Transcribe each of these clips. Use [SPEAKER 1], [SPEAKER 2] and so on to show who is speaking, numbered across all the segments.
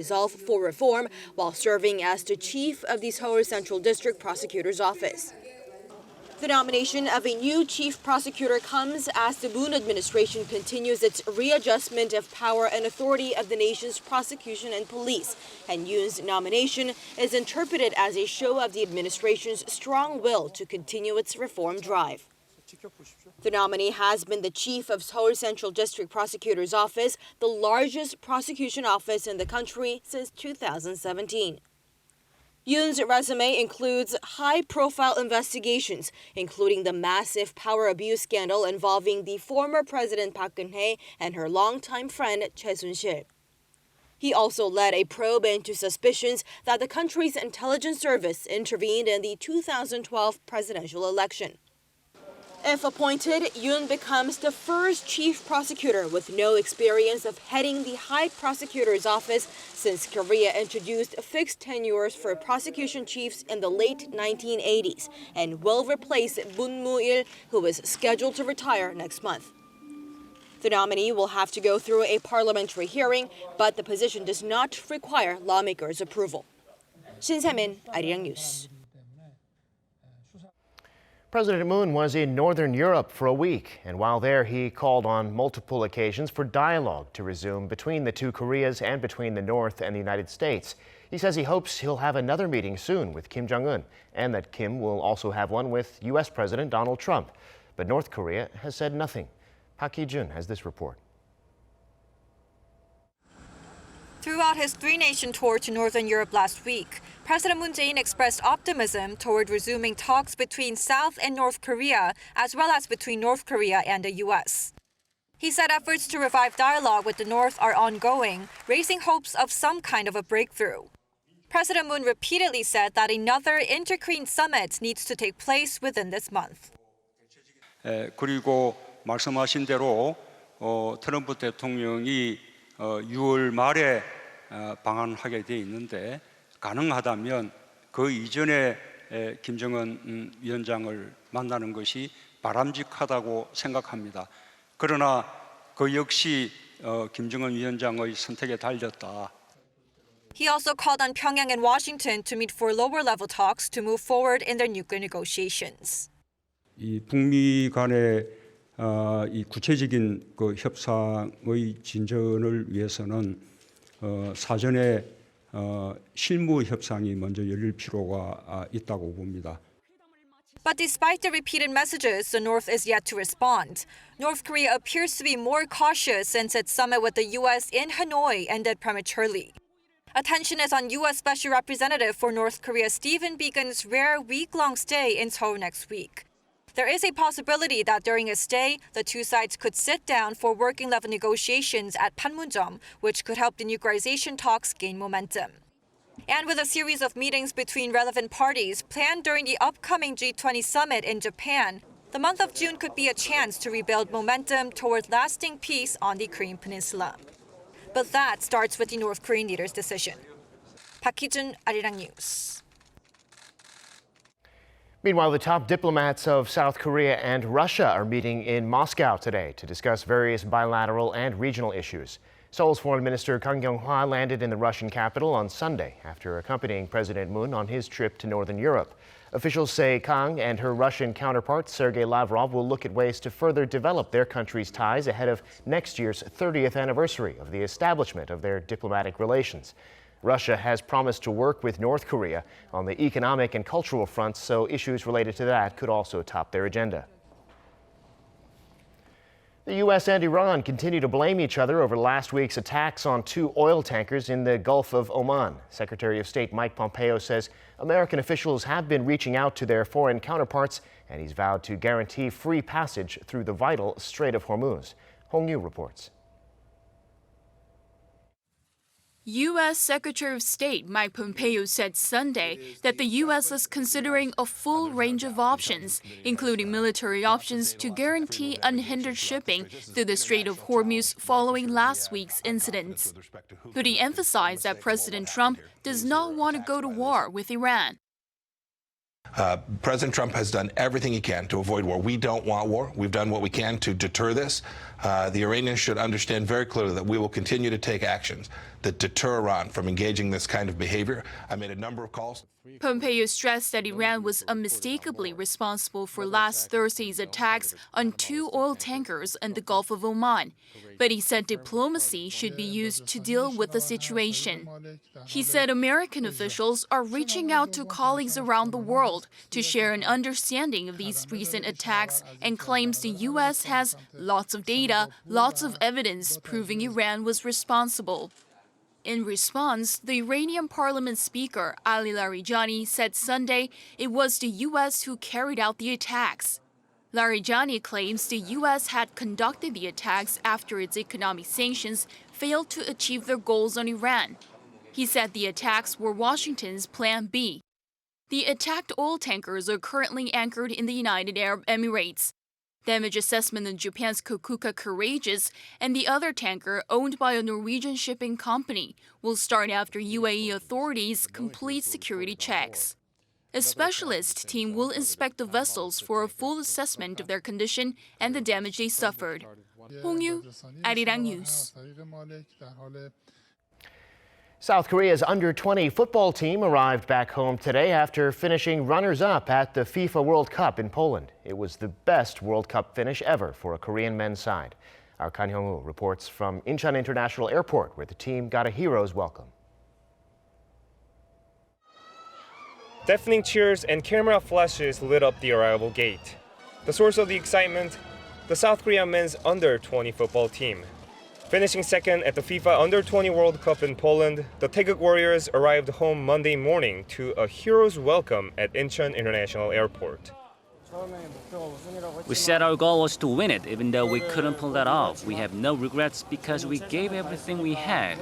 [SPEAKER 1] resolve for reform while serving as the chief of the Seoul Central District Prosecutor's Office. The nomination of a new chief prosecutor comes as the Moon administration continues its readjustment of power and authority of the nation's prosecution and police, and Yoon's nomination is interpreted as a show of the administration's strong will to continue its reform drive. The nominee has been the chief of Seoul Central District Prosecutor's Office, the largest prosecution office in the country since 2017. Yoon's resume includes high-profile investigations, including the massive power abuse scandal involving the former President Park Geun-hye and her longtime friend Choi Soon-sil. He also led a probe into suspicions that the country's intelligence service intervened in the 2012 presidential election. If appointed, Yoon becomes the first chief prosecutor with no experience of heading the High Prosecutor's Office since Korea introduced fixed tenures for prosecution chiefs in the late 1980s and will replace Moon Moo-il, who is scheduled to retire next month. The nominee will have to go through a parliamentary hearing, but the position does not require lawmakers' approval. Shin Se-min, Arirang News.
[SPEAKER 2] President Moon was in Northern Europe for a week, and while there, he called on multiple occasions for dialogue to resume between the two Koreas and between the North and the United States. He says he hopes he'll have another meeting soon with Kim Jong-un, and that Kim will also have one with U.S. President Donald Trump. But North Korea has said nothing. Park Hee-jun has this report.
[SPEAKER 3] Throughout his three-nation tour to Northern Europe last week, President Moon Jae-in expressed optimism toward resuming talks between South and North Korea, as well as between North Korea and the U.S. He said efforts to revive dialogue with the North are ongoing, raising hopes of some kind of a breakthrough. President Moon repeatedly said that another inter-Korean summit needs to take place within this month.
[SPEAKER 4] 그리고 말씀하신 대로 트럼프 대통령이 6월 말에 방한하게 돼 있는데 가능하다면 그 이전에 김정은 위원장을 만나는 것이 바람직하다고 생각합니다. 그러나 그 역시 김정은 위원장의 선택에 달렸다.
[SPEAKER 3] He also called on Pyongyang and Washington to meet for lower-level talks to move forward in their nuclear negotiations.
[SPEAKER 4] 이 북미 간의 이 구체적인 그 협상의 진전을 위해서는 사전에 실무 협상이 먼저 열릴 필요가 있다고 봅니다.
[SPEAKER 3] But despite the repeated messages, the North is yet to respond. North Korea appears to be more cautious since its summit with the U.S. in Hanoi ended prematurely. Attention is on U.S. Special Representative for North Korea Stephen Biegun's rare week-long stay in Seoul next week. There is a possibility that during his stay, the two sides could sit down for working-level negotiations at Panmunjom, which could help the nuclearization talks gain momentum. And with a series of meetings between relevant parties planned during the upcoming G20 summit in Japan, the month of June could be a chance to rebuild momentum toward lasting peace on the Korean Peninsula. But that starts with the North Korean leader's decision. Park Hee-jun, Arirang News.
[SPEAKER 2] Meanwhile, the top diplomats of South Korea and Russia are meeting in Moscow today to discuss various bilateral and regional issues. Seoul's Foreign Minister Kang Kyung-hwa landed in the Russian capital on Sunday after accompanying President Moon on his trip to Northern Europe. Officials say Kang and her Russian counterpart Sergei Lavrov will look at ways to further develop their countries' ties ahead of next year's 30th anniversary of the establishment of their diplomatic relations. Russia has promised to work with North Korea on the economic and cultural fronts, so issues related to that could also top their agenda. The U.S. and Iran continue to blame each other over last week's attacks on two oil tankers in the Gulf of Oman. Secretary of State Mike Pompeo says American officials have been reaching out to their foreign counterparts, and he's vowed to guarantee free passage through the vital Strait of Hormuz. Hong Yu reports.
[SPEAKER 5] U.S. Secretary of State Mike Pompeo said Sunday that the U.S. is considering a full range of options, including military options to guarantee unhindered shipping through the Strait of Hormuz following last week's incidents. But he emphasized that President Trump does not want to go to war with Iran.
[SPEAKER 6] President Trump has done everything he can to avoid war. We don't want war. We've done what we can to deter this. The Iranians should understand very clearly that we will continue to take actions that deter Iran from engaging this kind of behavior. I made a number of calls.
[SPEAKER 5] Pompeo stressed that Iran was unmistakably responsible for last Thursday's attacks on 2 oil tankers in the Gulf of Oman, but he said diplomacy should be used to deal with the situation. He said American officials are reaching out to colleagues around the world to share an understanding of these recent attacks and claims the U.S. has lots of data, lots of evidence proving Iran was responsible. In response, the Iranian parliament speaker Ali Larijani said Sunday it was the U.S. who carried out the attacks. Larijani claims the U.S. had conducted the attacks after its economic sanctions failed to achieve their goals on Iran. He said the attacks were Washington's Plan B. The attacked oil tankers are currently anchored in the United Arab Emirates. Damage assessment on Japan's Kokuka Courageous and the other tanker owned by a Norwegian shipping company will start after UAE authorities complete security checks. A specialist team will inspect the vessels for a full assessment of their condition and the damage they suffered. 홍유, Arirang News.
[SPEAKER 2] South Korea's Under-20 football team arrived back home today after finishing runners-up at the FIFA World Cup in Poland. It was the best World Cup finish ever for a Korean men's side. Our Kan Hyung-woo reports from Incheon International Airport, where the team got a hero's welcome.
[SPEAKER 7] Deafening cheers and camera flashes lit up the arrival gate. The source of the excitement, the South Korea men's Under-20 football team. Finishing second at the FIFA Under-20 World Cup in Poland, the Taeguk Warriors arrived home Monday morning to a hero's welcome at Incheon International Airport.
[SPEAKER 8] We said our goal was to win it, even though we couldn't pull that off. We have no regrets because we gave everything we had.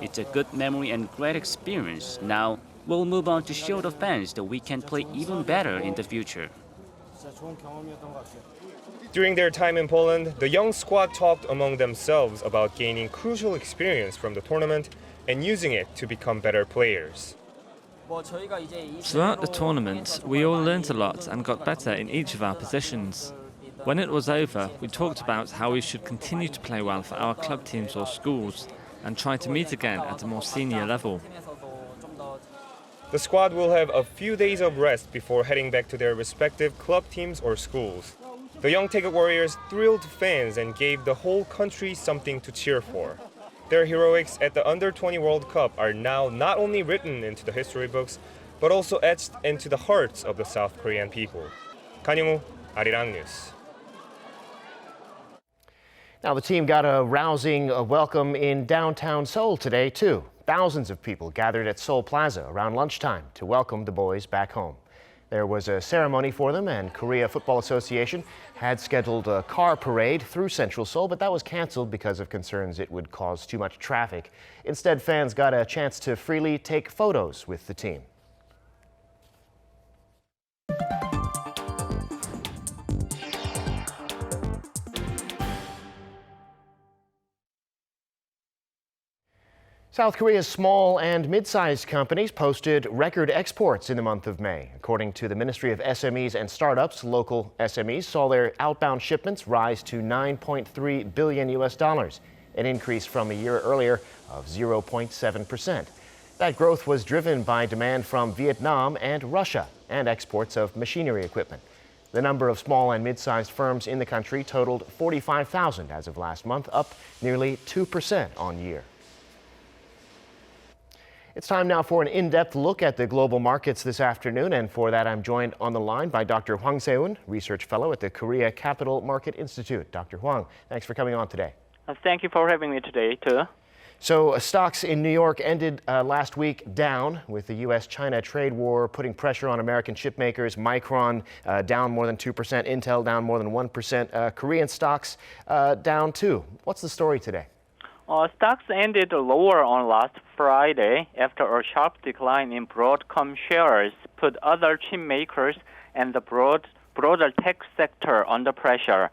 [SPEAKER 8] It's a good memory and great experience. Now, we'll move on to show the fans that we can play even better in the future.
[SPEAKER 7] During their time in Poland, the young squad talked among themselves about gaining crucial experience from the tournament and using it to become better players.
[SPEAKER 9] Throughout the tournament, we all learned a lot and got better in each of our positions. When it was over, we talked about how we should continue to play well for our club teams or schools and try to meet again at a more senior level.
[SPEAKER 7] The squad will have a few days of rest before heading back to their respective club teams or schools. The young Taeguk Warriors thrilled fans and gave the whole country something to cheer for. Their heroics at the Under-20 World Cup are now not only written into the history books, but also etched into the hearts of the South Korean people. Kan Hyung-woo, Arirang News.
[SPEAKER 2] Now, the team got a rousing welcome in downtown Seoul today, too. Thousands of people gathered at Seoul Plaza around lunchtime to welcome the boys back home. There was a ceremony for them, and Korea Football Association had scheduled a car parade through Central Seoul, but that was canceled because of concerns it would cause too much traffic. Instead, fans got a chance to freely take photos with the team. South Korea's small and mid-sized companies posted record exports in the month of May. According to the Ministry of SMEs and Startups, local SMEs saw their outbound shipments rise to $9.3 billion, an increase from a year earlier of 0.7%. That growth was driven by demand from Vietnam and Russia and exports of machinery equipment. The number of small and mid-sized firms in the country totaled 45,000 as of last month, up nearly 2% on year. It's time now for an in-depth look at the global markets this afternoon, and for that I'm joined on the line by Dr. Hwang Se-eun, Research Fellow at the Korea Capital Market Institute. Dr. Hwang, thanks for coming on today.
[SPEAKER 10] Thank you for having me today, too.
[SPEAKER 2] So stocks in New York ended last week down, with the U.S.-China trade war putting pressure on American chip makers. Micron down more than 2%, Intel down more than 1%, Korean stocks down too. What's the story today?
[SPEAKER 10] Stocks ended lower on last Friday after a sharp decline in Broadcom shares put other chip makers and the broader tech sector under pressure.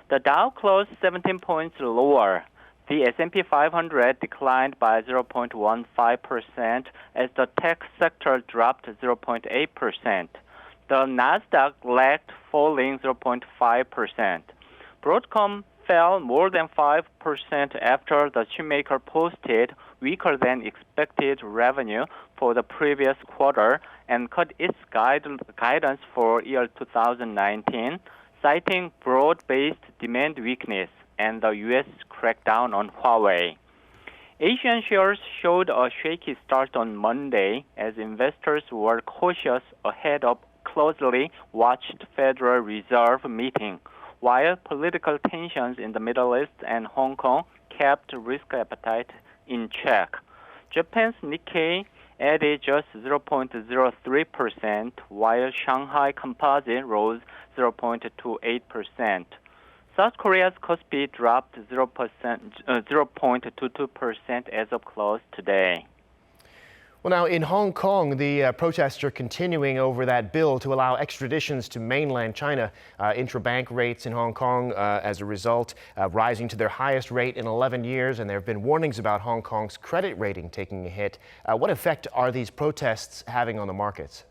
[SPEAKER 10] The Dow closed 17 points lower. The S&P 500 declined by 0.15% as the tech sector dropped 0.8%. The Nasdaq lagged, falling 0.5%. Broadcom fell more than 5% after the chipmaker posted weaker than expected revenue for the previous quarter and cut its guidance for year 2019, citing broad-based demand weakness and the U.S. crackdown on Huawei. Asian shares showed a shaky start on Monday as investors were cautious ahead of closely watched Federal Reserve meeting, while political tensions in the Middle East and Hong Kong kept risk appetite in check. Japan's Nikkei added just 0.03%, while Shanghai Composite rose 0.28%. South Korea's Kospi dropped 0.22% as of close today.
[SPEAKER 2] Well, now in Hong Kong, the protests are continuing over that bill to allow extraditions to mainland China. Intrabank rates in Hong Kong, as a result, rising to their highest rate in 11 years, and there have been warnings about Hong Kong's credit rating taking a hit. What effect are these protests having on the markets?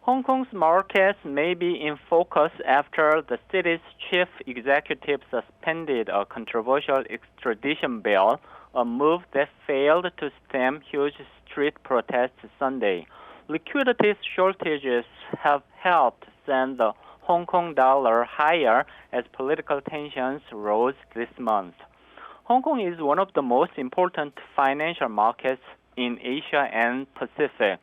[SPEAKER 10] Hong Kong's markets may be in focus after the city's chief executive suspended a controversial extradition bill, a move that failed to stem huge street protests Sunday. Liquidity shortages have helped send the Hong Kong dollar higher as political tensions rose this month. Hong Kong is one of the most important financial markets in Asia and Pacific.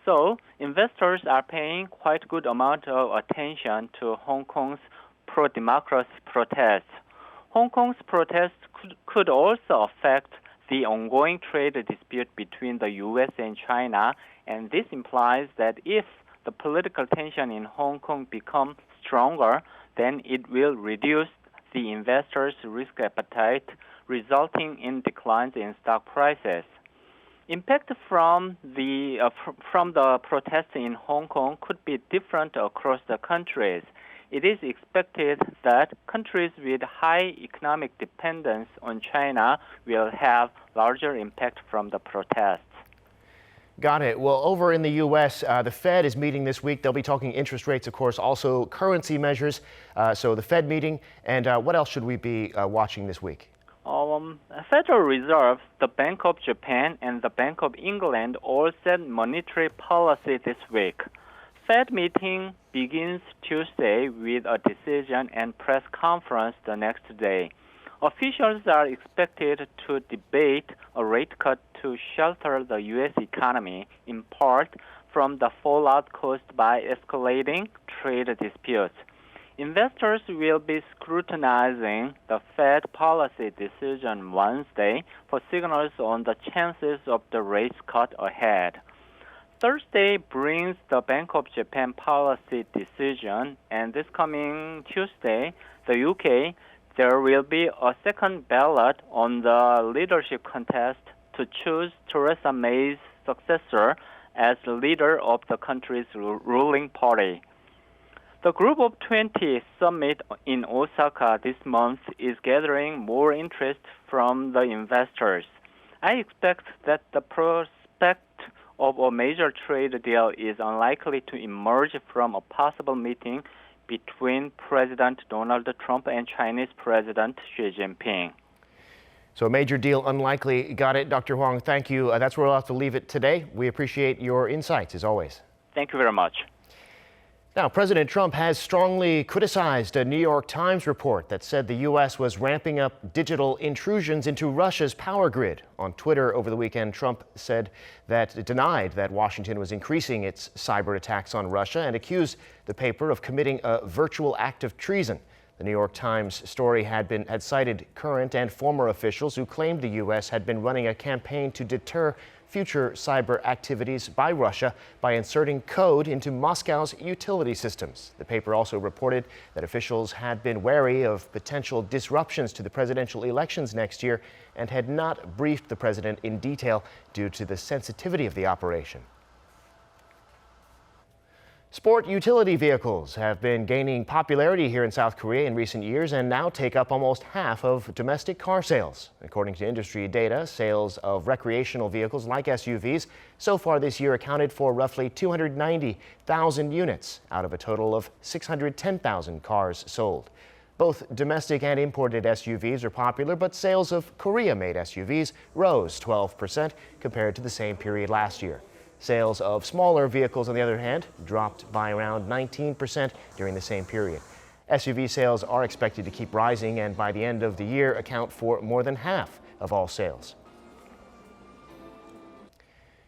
[SPEAKER 10] So, investors are paying quite a good amount of attention to Hong Kong's pro-democracy protests. Hong Kong's protests could also affect the ongoing trade dispute between the U.S. and China, and this implies that if the political tension in Hong Kong becomes stronger, then it will reduce the investors' risk appetite, resulting in declines in stock prices. Impact from the protests in Hong Kong could be different across the countries. It is expected that countries with high economic dependence on China will have larger impact from the protests.
[SPEAKER 2] Got it. Well, over in the U.S., the Fed is meeting this week. They'll be talking interest rates, of course, also currency measures. So the Fed meeting, and what else should we be watching this week?
[SPEAKER 10] Federal Reserve, the Bank of Japan, and the Bank of England all set monetary policy this week. Fed meeting begins Tuesday with a decision and press conference the next day. Officials are expected to debate a rate cut to shelter the U.S. economy, in part from the fallout caused by escalating trade disputes. Investors will be scrutinizing the Fed policy decision Wednesday for signals on the chances of the rate cut ahead. Thursday brings the Bank of Japan policy decision, and this coming Tuesday, the UK, there will be a second ballot on the leadership contest to choose Theresa May's successor as the leader of the country's ruling party. The Group of 20 summit in Osaka this month is gathering more interest from the investors. I expect that the prospect of a major trade deal is unlikely to emerge from a possible meeting between President Donald Trump and Chinese President Xi Jinping.
[SPEAKER 2] So a major deal unlikely. Got it. Dr. Huang, thank you. That's where we'll have to leave it today. We appreciate your insights, as always.
[SPEAKER 10] Thank you very much.
[SPEAKER 2] Now, President Trump has strongly criticized a New York Times report that said the U.S. was ramping up digital intrusions into Russia's power grid. On Twitter over the weekend, Trump denied that Washington was increasing its cyber attacks on Russia and accused the paper of committing a virtual act of treason. The New York Times story had cited current and former officials who claimed the U.S. had been running a campaign to deter future cyber activities by Russia by inserting code into Moscow's utility systems. The paper also reported that officials had been wary of potential disruptions to the presidential elections next year and had not briefed the president in detail due to the sensitivity of the operation. Sport utility vehicles have been gaining popularity here in South Korea in recent years and now take up almost half of domestic car sales. According to industry data, sales of recreational vehicles like SUVs so far this year accounted for roughly 290,000 units out of a total of 610,000 cars sold. Both domestic and imported SUVs are popular, but sales of Korea-made SUVs rose 12% compared to the same period last year. Sales of smaller vehicles, on the other hand, dropped by around 19% during the same period. SUV sales are expected to keep rising and by the end of the year account for more than half of all sales.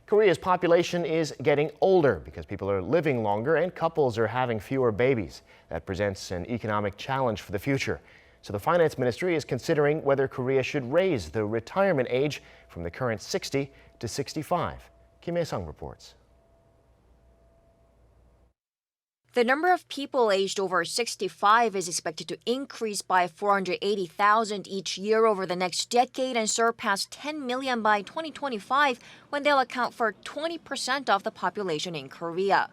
[SPEAKER 2] Korea's population is getting older because people are living longer and couples are having fewer babies. That presents an economic challenge for the future. So the Finance Ministry is considering whether Korea should raise the retirement age from the current 60 to 65. Kim Hae-sung reports.
[SPEAKER 1] The number of people aged over 65 is expected to increase by 480,000 each year over the next decade and surpass 10 million by 2025, when they'll account for 20% of the population in Korea.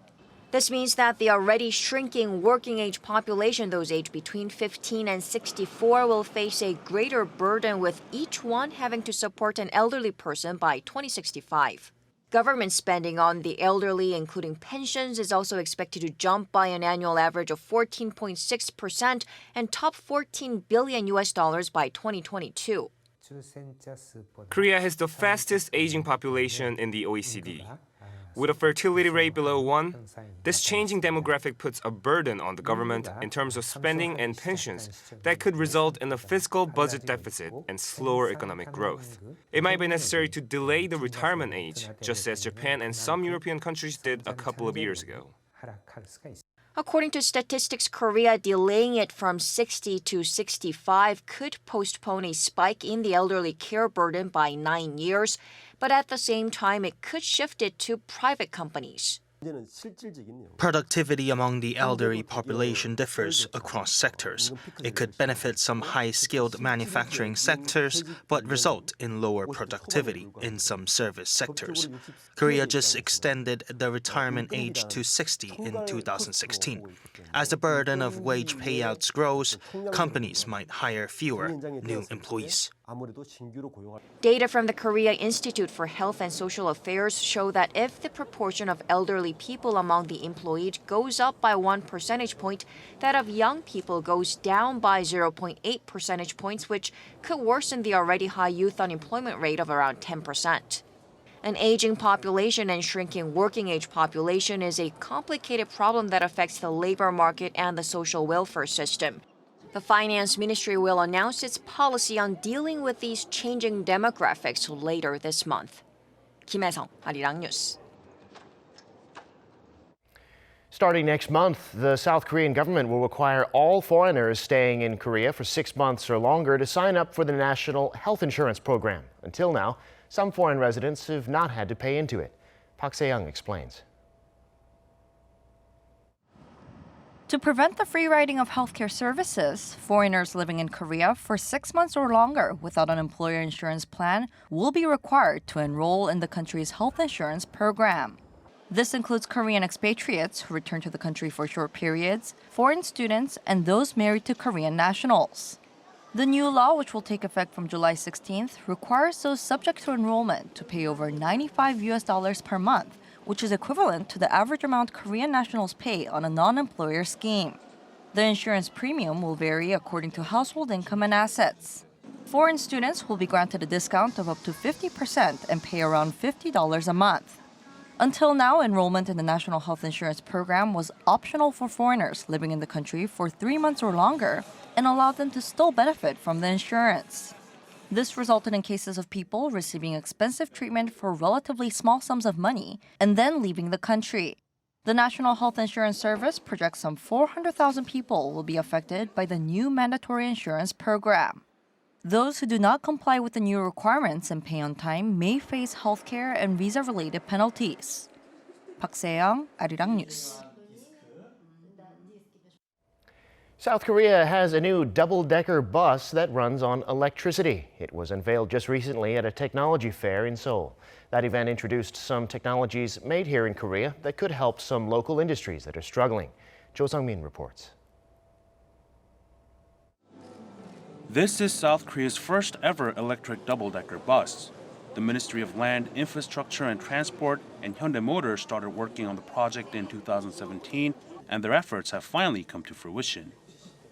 [SPEAKER 1] This means that the already shrinking working age population, those aged between 15 and 64, will face a greater burden, with each one having to support an elderly person by 2065. Government spending on the elderly, including pensions, is also expected to jump by an annual average of 14.6% and top $14 billion by 2022.
[SPEAKER 7] Korea has the fastest aging population in the OECD. With a fertility rate below 1, this changing demographic puts a burden on the government in terms of spending and pensions that could result in a fiscal budget deficit and slower economic growth. It might be necessary to delay the retirement age, just as Japan and some European countries did a couple of years ago.
[SPEAKER 1] According to Statistics Korea, delaying it from 60 to 65 could postpone a spike in the elderly care burden by 9 years, but at the same time, it could shift it to private companies.
[SPEAKER 11] Productivity among the elderly population differs across sectors. It could benefit some high-skilled manufacturing sectors, but result in lower productivity in some service sectors. Korea just extended the retirement age to 60 in 2016. As the burden of wage payouts grows, companies might hire fewer new employees.
[SPEAKER 1] Data from the Korea Institute for Health and Social Affairs show that if the proportion of elderly people among the employed goes up by 1 percentage point, that of young people goes down by 0.8 percentage points, which could worsen the already high youth unemployment rate of around 10%. An aging population and shrinking working age population is a complicated problem that affects the labor market and the social welfare system. The Finance Ministry will announce its policy on dealing with these changing demographics later this month. Kim Hae-sung, Arirang News.
[SPEAKER 2] Starting next month, the South Korean government will require all foreigners staying in Korea for 6 months or longer to sign up for the National Health Insurance Program. Until now, some foreign residents have not had to pay into it. Park Se-young explains.
[SPEAKER 12] To prevent the free riding of healthcare services, foreigners living in Korea for 6 months or longer without an employer insurance plan will be required to enroll in the country's health insurance program. This includes Korean expatriates who return to the country for short periods, foreign students, and those married to Korean nationals. The new law, which will take effect from July 16th, requires those subject to enrollment to pay over $95 per month, which is equivalent to the average amount Korean nationals pay on a non-employer scheme. The insurance premium will vary according to household income and assets. Foreign students will be granted a discount of up to 50% and pay around $50 a month. Until now, enrollment in the National Health Insurance Program was optional for foreigners living in the country for 3 months or longer and allowed them to still benefit from the insurance. This resulted in cases of people receiving expensive treatment for relatively small sums of money and then leaving the country. The National Health Insurance Service projects some 400,000 people will be affected by the new mandatory insurance program. Those who do not comply with the new requirements and pay on time may face healthcare and visa-related penalties. Park Se-young, Arirang News.
[SPEAKER 2] South Korea has a new double-decker bus that runs on electricity. It was unveiled just recently at a technology fair in Seoul. That event introduced some technologies made here in Korea that could help some local industries that are struggling. Jo Sung-min reports.
[SPEAKER 13] This is South Korea's first ever electric double-decker bus. The Ministry of Land, Infrastructure and Transport and Hyundai Motor started working on the project in 2017, and their efforts have finally come to fruition.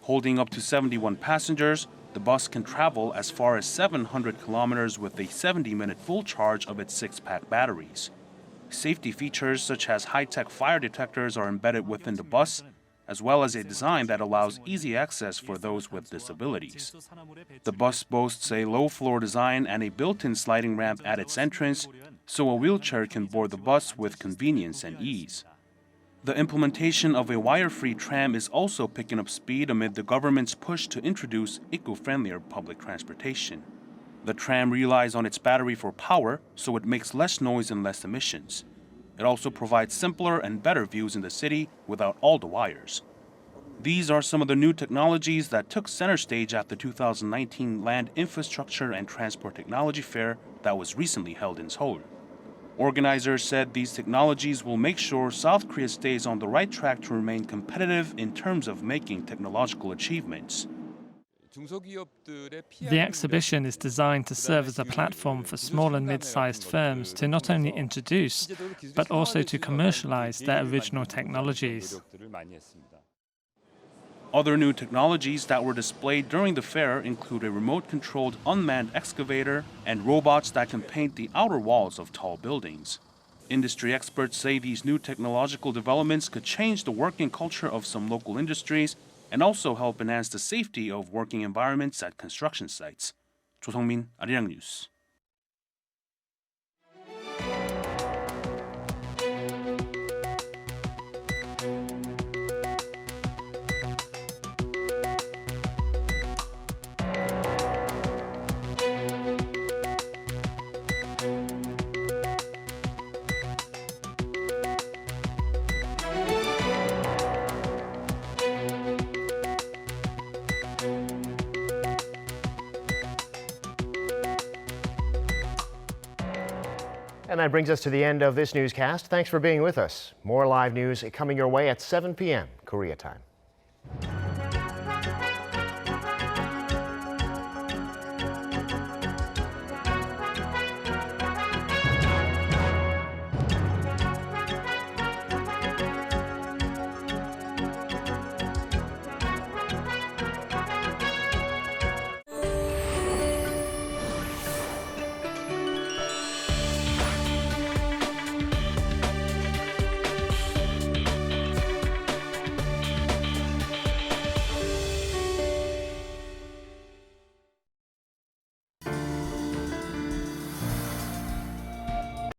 [SPEAKER 13] Holding up to 71 passengers, the bus can travel as far as 700 kilometers with a 70-minute full charge of its 6-pack batteries. Safety features such as high-tech fire detectors are embedded within the bus, as well as a design that allows easy access for those with disabilities. The bus boasts a low-floor design and a built-in sliding ramp at its entrance, so a wheelchair can board the bus with convenience and ease. The implementation of a wire-free tram is also picking up speed amid the government's push to introduce eco-friendlier public transportation. The tram relies on its battery for power, so it makes less noise and less emissions. It also provides simpler and better views in the city without all the wires. These are some of the new technologies that took center stage at the 2019 Land Infrastructure and Transport Technology Fair that was recently held in Seoul. Organizers said these technologies will make sure South Korea stays on the right track to remain competitive in terms of making technological achievements.
[SPEAKER 9] The exhibition is designed to serve as a platform for small and mid-sized firms to not only introduce, but also to commercialize their original technologies.
[SPEAKER 13] Other new technologies that were displayed during the fair include a remote-controlled unmanned excavator and robots that can paint the outer walls of tall buildings. Industry experts say these new technological developments could change the working culture of some local industries and also help enhance the safety of working environments at construction sites. 조성민, 아리랑 뉴스.
[SPEAKER 2] And that brings us to the end of this newscast. Thanks for being with us. More live news coming your way at 7 p.m. Korea time.